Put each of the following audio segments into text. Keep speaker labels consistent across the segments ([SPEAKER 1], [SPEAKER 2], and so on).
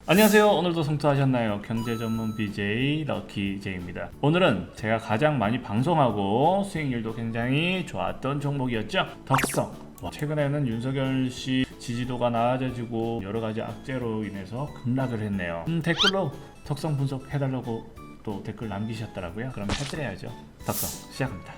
[SPEAKER 1] 안녕하세요. 오늘도 성투하셨나요? 경제 전문 BJ 럭키제이입니다. 오늘은 제가 가장 많이 방송하고 수익률도 굉장히 좋았던 종목이었죠. 덕성. 최근에는 윤석열 씨 지지도가 낮아지고 여러 가지 악재로 인해서 급락을 했네요. 댓글로 덕성 분석해달라고 또 댓글 남기셨더라고요. 그러면 해드려야죠. 덕성 시작합니다.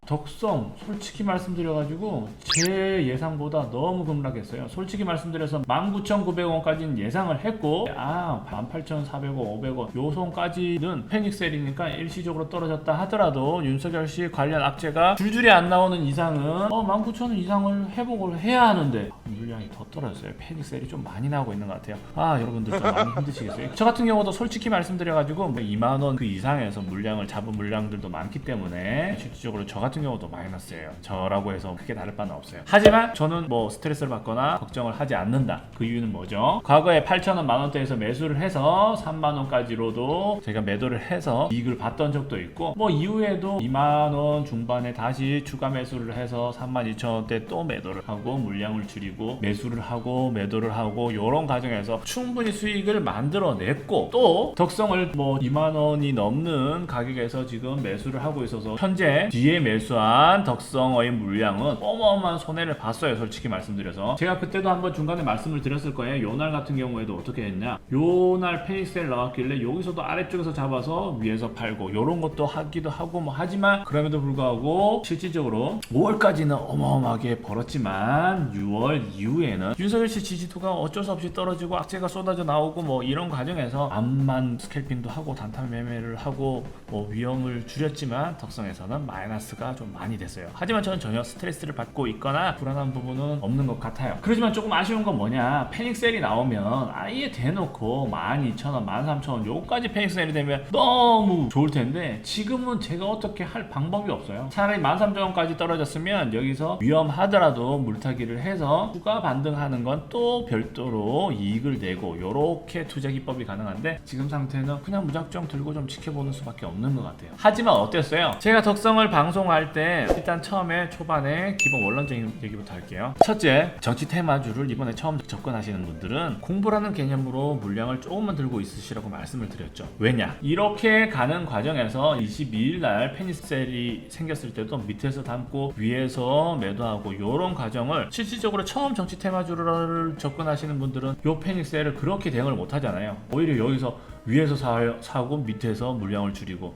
[SPEAKER 1] 덕성 솔직히 말씀드려가지고 제 예상보다 너무 급락했어요. 솔직히 말씀드려서 19,900원까지는 예상을 했고 18,400원, 500원 요 선까지는 패닉셀이니까 일시적으로 떨어졌다 하더라도 윤석열씨 관련 악재가 줄줄이 안 나오는 이상은 19,000원 이상을 회복을 해야 하는데 물량이 더 떨어졌어요. 패닉셀이 좀 많이 나오고 있는 것 같아요. 여러분들 좀 많이 힘드시겠어요. 저 같은 경우도 솔직히 말씀드려가지고 2만원 그 이상에서 물량을 잡은 물량들도 많기 때문에 실질적으로 저 같은 경우도 마이너스예요. 저라고 해서 크게 다를 바는 없어요. 하지만 저는 스트레스를 받거나 걱정을 하지 않는다. 그 이유는 뭐죠? 과거에 8,000원 만원대에서 매수를 해서 3만원까지로도 제가 매도를 해서 이익을 봤던 적도 있고 이후에도 2만원 중반에 다시 추가 매수를 해서 32,000원대 또 매도를 하고 물량을 줄이고 매수를 하고 매도를 하고 이런 과정에서 충분히 수익을 만들어냈고 또 덕성을 2만원이 넘는 가격에서 지금 매수를 하고 있어서 현재 뒤에 매수한 덕성의 물량은 어마어마한 손해를 봤어요. 솔직히 말씀드려서 제가 그때도 한번 중간에 말씀을 드렸을 거예요. 요날 같은 경우에도 어떻게 했냐, 요날 페이셀 나왔길래 여기서도 아래쪽에서 잡아서 위에서 팔고 요런 것도 하기도 하고 하지만 그럼에도 불구하고 실질적으로 5월까지는 어마어마하게 벌었지만 6월 이후에는 윤석열씨 지지도가 어쩔 수 없이 떨어지고 악재가 쏟아져 나오고 이런 과정에서 암만 스캘핑도 하고 단타 매매를 하고 위험을 줄였지만 덕성에서는 마이너스가 좀 많이 됐어요. 하지만 저는 전혀 스트레스를 받고 있거나 불안한 부분은 없는 것 같아요. 그렇지만 조금 아쉬운 건 뭐냐, 패닉셀이 나오면 아예 대놓고 12,000원, 13,000원 요까지 패닉셀이 되면 너무 좋을 텐데 지금은 제가 어떻게 할 방법이 없어요. 차라리 13,000원까지 떨어졌으면 여기서 위험하더라도 물타기를 해서 추가 반등하는 건 또 별도로 이익을 내고 요렇게 투자 기법이 가능한데 지금 상태는 그냥 무작정 들고 좀 지켜보는 수밖에 없는 것 같아요. 하지만 어땠어요? 제가 덕성을 방송할 때 일단 처음에 초반에 기본 원론적인 얘기부터 할게요. 첫째, 정치 테마주를 이번에 처음 접근하시는 분들은 공부라는 개념으로 물량을 조금만 들고 있으시라고 말씀을 드렸죠. 왜냐? 이렇게 가는 과정에서 22일 날 패닉셀이 생겼을 때도 밑에서 담고 위에서 매도하고 이런 과정을 실질적으로 처음 정치 테마주를 접근하시는 분들은 요 패닉셀을 그렇게 대응을 못 하잖아요. 오히려 여기서 위에서 사고 밑에서 물량을 줄이고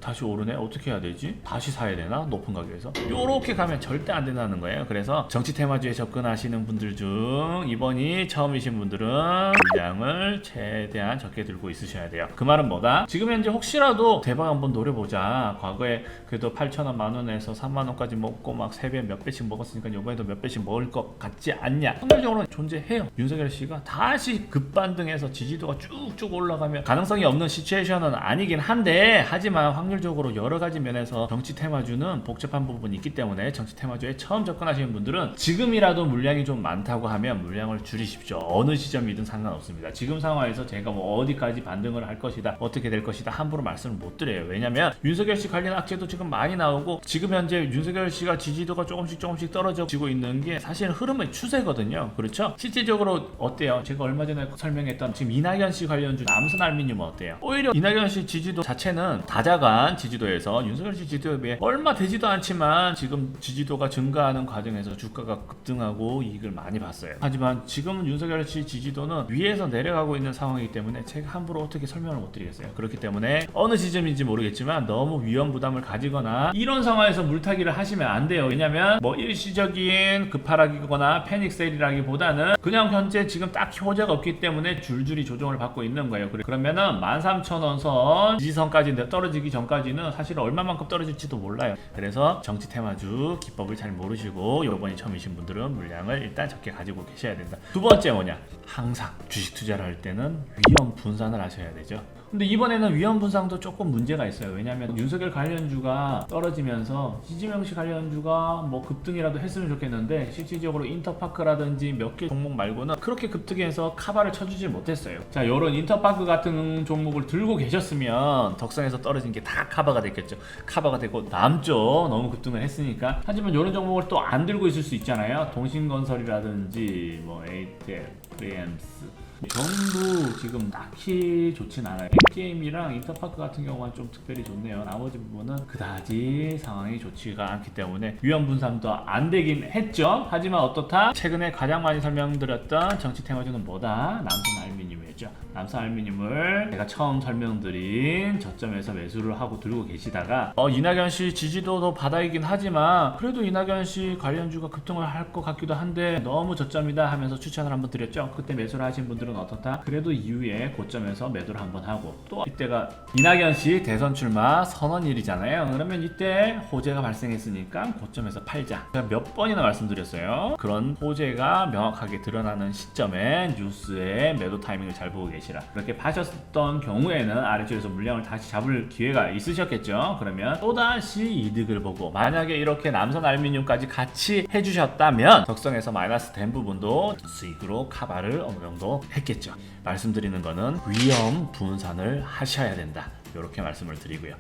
[SPEAKER 1] 다시 오르네? 어떻게 해야 되지? 다시 사야 되나? 높은 가격에서? 요렇게 가면 절대 안 된다는 거예요. 그래서 정치 테마주에 접근하시는 분들 중 이번이 처음이신 분들은 물량을 최대한 적게 들고 있으셔야 돼요. 그 말은 뭐다? 지금 현재 혹시라도 대박 한번 노려보자. 과거에 그래도 8,000원, 만원에서 3만원까지 먹고 막 3배 몇 배씩 먹었으니까 이번에도 몇 배씩 먹을 것 같지 않냐? 확률적으로 존재해요. 윤석열 씨가 다시 급반등해서 지지도가 쭉쭉 올라가면 가능성이 없는 시츄에이션은 아니긴 한데 하지만 확률적으로 여러 가지 면에서 정치 테마주는 복잡한 부분이 있기 때문에 정치 테마주에 처음 접근하시는 분들은 지금이라도 물량이 좀 많다고 하면 물량을 줄이십시오. 어느 시점이든 상관없습니다. 지금 상황에서 제가 어디까지 반등을 할 것이다, 어떻게 될 것이다 함부로 말씀을 못 드려요. 왜냐면 윤석열 씨 관련 악재도 지금 많이 나오고 지금 현재 윤석열 씨가 지지도가 조금씩 떨어지고 있는 게 사실 흐름의 추세거든요. 그렇죠? 실질적으로 어때요? 제가 얼마 전에 설명했던 지금 이낙연 씨 관련주 남선알미늄은 어때요? 오히려 이낙연 씨 지지도 자체는 다자간 지지도에서 윤석열 씨 지지도에 비해 얼마 되지도 않지만 지금 지지도가 증가하는 과정에서 주가가 급등하고 이익을 많이 봤어요. 하지만 지금 윤석열 씨 지지도는 위에서 내려가고 있는 상황이기 때문에 제가 함부로 어떻게 설명을 못 드리겠어요. 그렇기 때문에 어느 시점인지 모르겠지만 너무 위험 부담을 가지거나 이런 상황에서 물타기를 하시면 안 돼요. 왜냐면 일시적인 급하락이거나 패닉셀이라기보다는 그냥 현재 지금 딱히 호재가 없기 때문에 줄줄이 조정을 받고 있는 거예요. 그러면은 13,000원 선 지지선까지 떨어지기 전까지는 사실 얼마만큼 떨어질지도 몰라요. 그래서 정치 테마주 기법을 잘 모르시고 요번이 처음이신 분들은 물량을 일단 적게 가지고 계셔야 된다. 두 번째 뭐냐? 항상 주식 투자를 할 때는 위험 분산을 하셔야 되죠. 근데 이번에는 위험 분상도 조금 문제가 있어요. 왜냐하면 윤석열 관련주가 떨어지면서 이재명 씨 관련주가 뭐 급등이라도 했으면 좋겠는데 실질적으로 인터파크라든지 몇 개 종목 말고는 그렇게 급등해서 카바를 쳐주지 못했어요. 자, 요런 인터파크 같은 종목을 들고 계셨으면 덕성에서 떨어진 게 다 카바가 됐겠죠. 카바가 되고 남죠. 너무 급등을 했으니까. 하지만 요런 종목을 또 안 들고 있을 수 있잖아요. 동신건설이라든지 뭐 에이텔, 프리엠스 전부 지금 딱히 좋진 않아요. 게임이랑 인터파크 같은 경우는 좀 특별히 좋네요. 나머지 부분은 그다지 상황이 좋지가 않기 때문에 위험 분산도 안 되긴 했죠. 하지만 어떻다? 최근에 가장 많이 설명드렸던 정치 테마주는 뭐다? 남선 알루미늄이었죠. 남선 알루미늄을 제가 처음 설명드린 저점에서 매수를 하고 들고 계시다가 이낙연 씨 지지도도 바닥이긴 하지만 그래도 이낙연 씨 관련주가 급등을 할 것 같기도 한데 너무 저점이다 하면서 추천을 한번 드렸죠. 그때 매수를 하신 분들은 어떻다? 그래도 이후에 고점에서 매도를 한번 하고 또 이때가 이낙연 씨 대선 출마 선언일이잖아요. 그러면 이때 호재가 발생했으니까 고점에서 팔자. 제가 몇 번이나 말씀드렸어요. 그런 호재가 명확하게 드러나는 시점에 뉴스에 매도 타이밍을 잘 보고 계시라. 그렇게 파셨던 경우에는 아래쪽에서 물량을 다시 잡을 기회가 있으셨겠죠. 그러면 또다시 이득을 보고 만약에 이렇게 남선 알루미늄까지 같이 해주셨다면 덕성에서 마이너스 된 부분도 수익으로 카바를 어느 정도 했겠죠. 말씀드리는 거는 위험 분산을 하셔야 된다. 이렇게 말씀을 드리고요.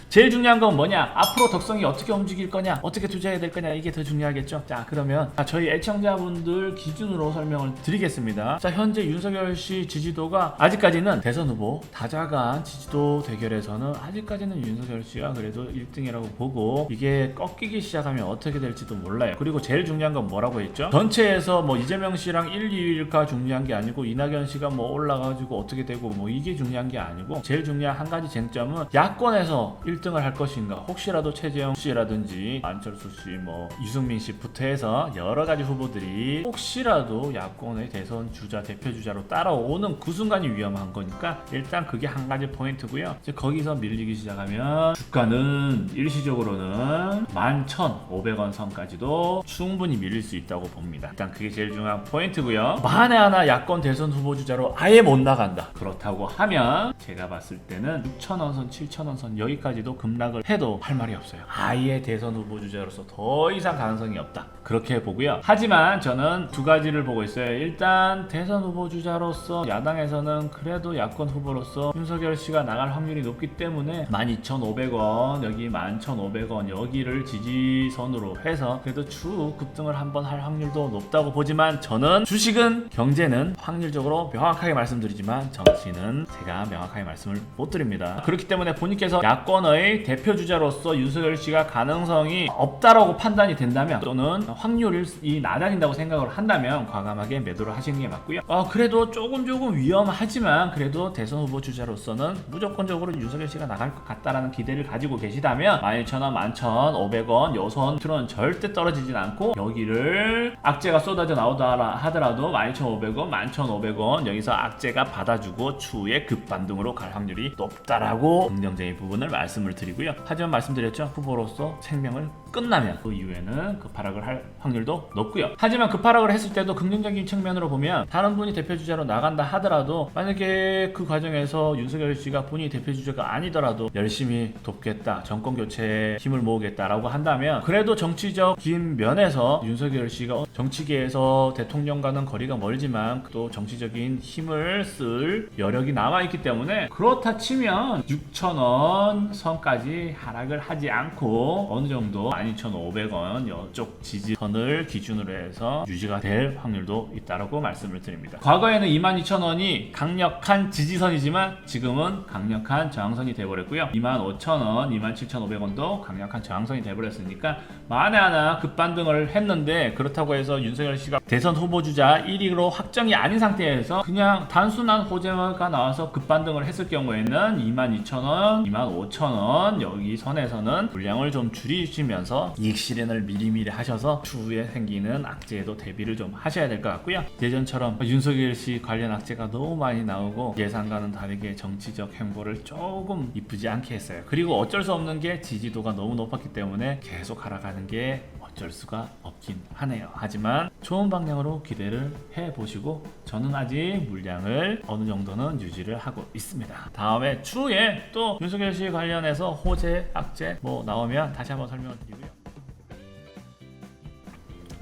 [SPEAKER 1] 제일 중요한 건 뭐냐? 앞으로 덕성이 어떻게 움직일 거냐? 어떻게 투자해야 될 거냐? 이게 더 중요하겠죠? 자, 그러면 저희 애청자분들 기준으로 설명을 드리겠습니다. 자, 현재 윤석열 씨 지지도가 아직까지는 대선 후보 다자간 지지도 대결에서는 아직까지는 윤석열 씨가 그래도 1등이라고 보고 이게 꺾이기 시작하면 어떻게 될지도 몰라요. 그리고 제일 중요한 건 뭐라고 했죠? 전체에서 뭐 이재명 씨랑 1, 2위가 중요한 게 아니고 이낙연 씨가 뭐 올라가지고 어떻게 되고 뭐 이게 중요한 게 아니고 제일 중요한 한 가지 쟁점은 야권에서 1등을 할 것인가. 혹시라도 최재형 씨라든지 안철수 씨, 뭐 유승민 씨부터 해서 여러 가지 후보들이 혹시라도 야권의 대선 주자, 대표 주자로 따라오는 그 순간이 위험한 거니까 일단 그게 한 가지 포인트고요. 이제 거기서 밀리기 시작하면 주가는 일시적으로는 11,500원 선까지도 충분히 밀릴 수 있다고 봅니다. 일단 그게 제일 중요한 포인트고요. 만에 하나 야권 대선 후보 주자로 아예 못 나간다. 그렇다고 하면 제가 봤을 때는 6,000원 선, 7,000원 선 여기까지도 급락을 해도 할 말이 없어요. 아예 대선 후보 주자로서 더 이상 가능성이 없다. 그렇게 보고요. 하지만 저는 두 가지를 보고 있어요. 일단 대선 후보 주자로서 야당에서는 그래도 야권 후보로서 윤석열 씨가 나갈 확률이 높기 때문에 12,500원 여기 11,500원 여기를 지지선으로 해서 그래도 추후 급등을 한번 할 확률도 높다고 보지만 저는 주식은 경제는 확률적으로 명확하게 말씀드리지만 정치는 제가 명확하게 말씀을 못 드립니다. 그렇기 때문에 본인께서 야권의 대표 주자로서 윤석열 씨가 가능성이 없다라고 판단이 된다면 또는 확률이 낮아진다고 생각을 한다면 과감하게 매도를 하시는 게 맞고요. 그래도 조금 위험하지만 그래도 대선 후보 주자로서는 무조건적으로 윤석열 씨가 나갈 것 같다라는 기대를 가지고 계시다면 11,000원, 11,500원 요선트는 절대 떨어지진 않고 여기를 악재가 쏟아져 나오다 하더라도 12,500원, 11,500원 여기서 악재가 받아주고 추후에 급반등으로 갈 확률이 높다라고 긍정적인 부분을 말씀을 드리고요. 하지만 말씀드렸죠. 후보로서 생명을 끝나면 그 이후에는 급하락을 할 확률도 높고요. 하지만 급하락을 했을 때도 긍정적인 측면으로 보면 다른 분이 대표주자로 나간다 하더라도 만약에 그 과정에서 윤석열 씨가 본인이 대표주자가 아니더라도 열심히 돕겠다, 정권교체에 힘을 모으겠다라고 한다면 그래도 정치적인 면에서 윤석열 씨가 정치계에서 대통령과는 거리가 멀지만 또 정치적인 힘을 쓸 여력이 남아있기 때문에 그렇다 치면 6,000원 선까지 하락을 하지 않고 어느 정도 12,500원 이쪽 지지선을 기준으로 해서 유지가 될 확률도 있다고 말씀을 드립니다. 과거에는 22,000원이 강력한 지지선이지만 지금은 강력한 저항선이 되어버렸고요. 25,000원, 27,500원도 강력한 저항선이 되어버렸으니까 만에 하나 급반등을 했는데 그렇다고 해서 윤석열 씨가 대선 후보주자 1위로 확정이 아닌 상태에서 그냥 단순한 호재가 나와서 급반등을 했을 경우에는 22,000원, 25,000원 여기 선에서는 물량을 좀 줄이시면서 이익 실현을 미리미리 하셔서 추후에 생기는 악재에도 대비를 좀 하셔야 될 것 같고요. 예전처럼 윤석열 씨 관련 악재가 너무 많이 나오고 예상과는 다르게 정치적 행보를 조금 이쁘지 않게 했어요. 그리고 어쩔 수 없는 게 지지도가 너무 높았기 때문에 계속 하락하는 게 어쩔 수가 없긴 하네요. 하지만 좋은 방향으로 기대를 해보시고 저는 아직 물량을 어느 정도는 유지를 하고 있습니다. 다음에 추후에 또 윤석열 씨 관련해서 호재, 악재 뭐 나오면 다시 한번 설명을 드리고요.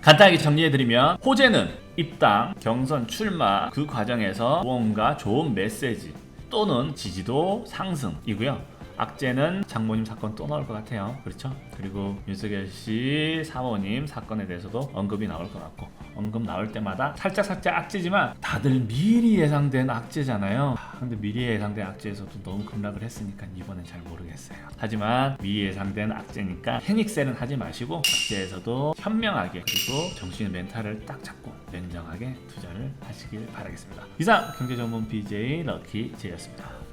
[SPEAKER 1] 간단하게 정리해드리면 호재는 입당, 경선 출마 그 과정에서 무언가 좋은 메시지 또는 지지도 상승이고요. 악재는 장모님 사건 또 나올 것 같아요. 그렇죠? 그리고 윤석열 씨 사모님 사건에 대해서도 언급이 나올 것 같고 언급 나올 때마다 살짝 악재지만 다들 미리 예상된 악재잖아요. 근데 미리 예상된 악재에서도 너무 급락을 했으니까 이번엔 잘 모르겠어요. 하지만 미리 예상된 악재니까 패닉셀은 하지 마시고 악재에서도 현명하게 그리고 정신의 멘탈을 딱 잡고 냉정하게 투자를 하시길 바라겠습니다. 이상 경제전문 BJ 럭키 제이였습니다.